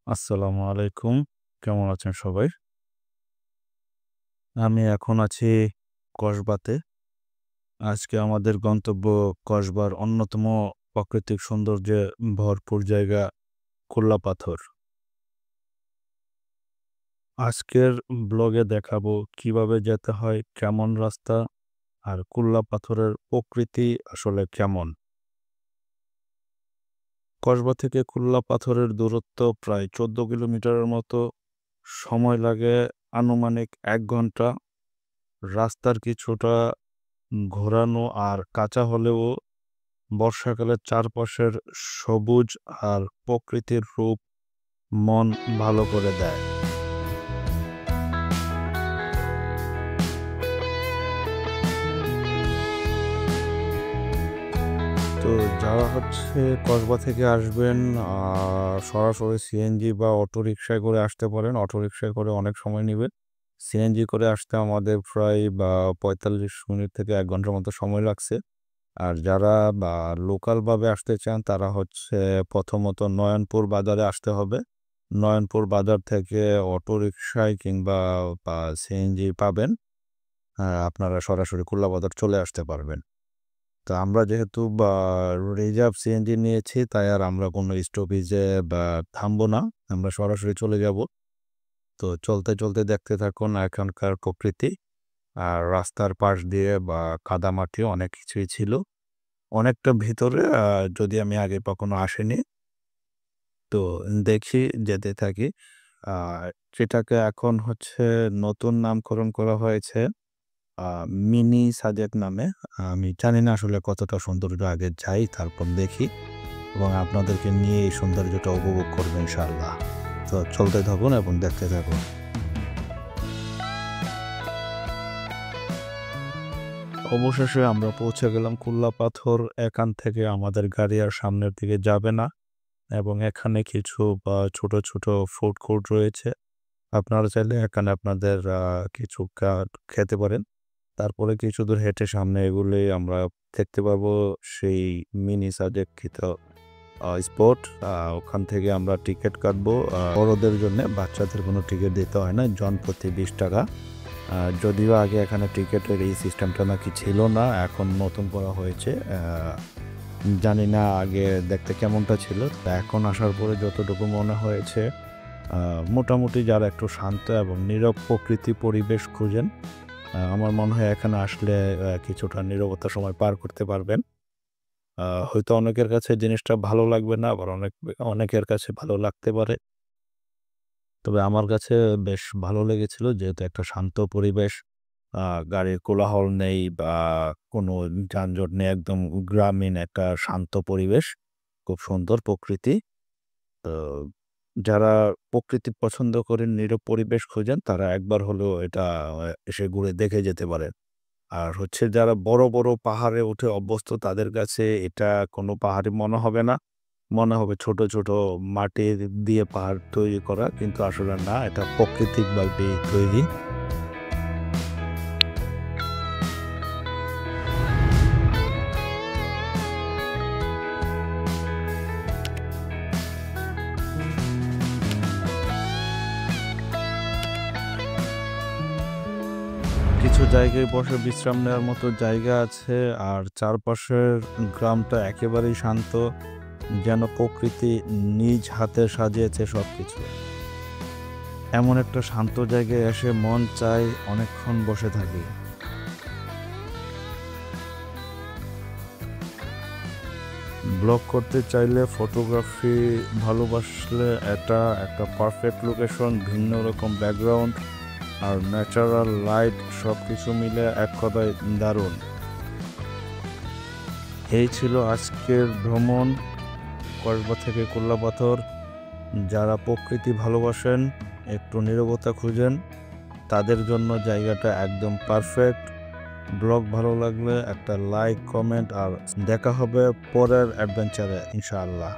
আসসালামু আলাইকুম। কেমন আছেন সবাই? আমি এখন আছি কসবাতে। আজকে আমাদের গন্তব্য কসবার অন্যতম প্রাকৃতিক সৌন্দর্যে ভরপুর জায়গা কুল্লাপাথর। আজকের ব্লগে দেখাবো কিভাবে যেতে হয়, কেমন রাস্তা আর কুল্লাপাথরের প্রকৃতি আসলে কেমন। কসবা থেকে কুল্লাপাথরের দূরত্ব প্রায় ১৪ কিলোমিটারের মতো। সময় লাগে আনুমানিক ১ ঘন্টা। রাস্তার কিছুটা ঘোরানো আর কাঁচা হলেও বর্ষাকালে চারপাশের সবুজ আর প্রকৃতির রূপ মন ভালো করে দেয়। তো যারা কসবা থেকে আসবেন সরাসরি সিএনজি বা অটোরিকশায় করে আসতে পারেন। অটোরিকশায় করে অনেক সময় নিবে। সিএনজি করে আসতে আমাদের প্রায় ৪৫ মিনিট থেকে ১ ঘন্টার মতো সময় লাগছে। আর যারা লোকালভাবে আসতে চান তারা প্রথমত নয়নপুর বাজারে আসতে হবে। নয়নপুর বাজার থেকে অটোরিকশায় কিংবা সিএনজি পাবেন। আপনারা সরাসরি কুল্লাবাজার চলে আসতে পারবেন। তো আমরা যেহেতু রিজার্ভ সিএনজি নিয়েছি তাই আর আমরা কোনো স্টপেজে থামবো না। আমরা সরাসরি চলে যাব। তো চলতে, চলতে দেখতে থাকুন এখানকার প্রকৃতি। আর রাস্তার পাশ দিয়ে কাদামাটি অনেক কিছুই ছিল। অনেকটা ভিতরে যদি আমি আগে কখনো আসিনি। তো দেখি যেতে থাকি। আ সেটাকে এখন নতুন নামকরণ করা হয়েছে আ মিনি সাজেক নামে। আমি জানি না আসলে কতটা সৌন্দর্য, আগে যাই তারপর দেখি এবং আপনাদেরকে নিয়ে এই সৌন্দর্যটা উপভোগ করব ইনশাআল্লাহ। তো চলতে থাকুন এবং দেখতে থাকুন। অবশেষে আমরা পৌঁছে গেলাম কুল্লাপাথর। এখান থেকে আমাদের গাড়ি আর সামনের দিকে যাবে না এবং এখানে কিছু ছোট, ছোট ফুড কোর্ট রয়েছে। আপনারা চাইলে এখানে আপনাদের কিছু খেতে পারেন। তারপরে কিছু দূর হেঁটে সামনে এগুলেই আমরা দেখতে পাবো সেই মিনি সাজেক্ষিত স্পট। ওখান থেকে আমরা টিকেট কাটবো। বড়দের জন্যে, বাচ্চাদের কোনো টিকিট দিতে হয় না। জনপ্রতি ৳২০। যদিও আগে এখানে টিকেটের এই সিস্টেমটা নাকি ছিল না, এখন নতুন করা হয়েছে। জানি না আগে দেখতে কেমনটা ছিল। তা এখন আসার পরে যতটুকু মনে হয়েছে মোটামুটি যারা একটু শান্ত এবং নীরব প্রকৃতি পরিবেশ খুঁজেন, আমার মনে হয় এখানে আসলে কিছুটা নীরবতার সময় পার করতে পারবেন। হয়তো অনেকের কাছে জিনিসটা ভালো লাগবে না, আবার অনেকের কাছে ভালো লাগতে পারে। তবে আমার কাছে বেশ ভালো লেগেছিল যেহেতু একটা শান্ত পরিবেশ। আ গাড়ির কোলাহল নেই বা কোনো যানজট নেই। একদম গ্রামীণ একটা শান্ত পরিবেশ। খুব সুন্দর প্রকৃতি। তো যারা প্রকৃতি পছন্দ করেন, নীরব পরিবেশ খোঁজেন তারা একবার হলেও এটা এসে ঘুরে দেখে যেতে পারেন। আর যারা বড়, বড় পাহাড়ে উঠে অভ্যস্ত তাদের কাছে এটা কোনো পাহাড়ই মনে হবে না। মনে হবে ছোট, ছোট মাটির দিয়ে পাহাড় তৈরি করা। কিন্তু আসলে না, এটা প্রাকৃতিকভাবেই তৈরি। কিছু জায়গায় বসে বিশ্রাম নেওয়ার মতো জায়গা আছে। আর চারপাশের গ্রামটা একেবারেই শান্ত। যেন প্রকৃতি নিজ হাতে সাজিয়েছে সবকিছু। এমন একটা শান্ত জায়গায় এসে মন চায় অনেকক্ষণ বসে থাকি। ব্লগ করতে চাইলে, ফটোগ্রাফি ভালোবাসলে এটা একটা পারফেক্ট লোকেশন। ভিন্ন রকম ব্যাকগ্রাউন্ড আর ন্যাচারাল লাইট সবকিছু মিলে এক কথায় দারুণ। এই ছিল আজকের ভ্রমণ কসবা থেকে কুল্লাপাথর। যারা প্রকৃতি ভালোবাসেন, একটু নীরবতা খুঁজেন, তাদের জন্য জায়গাটা একদম পারফেক্ট। ব্লগ ভালো লাগলে একটা লাইক, কমেন্ট আর দেখা হবে পরের অ্যাডভেঞ্চারে ইনশাআল্লাহ।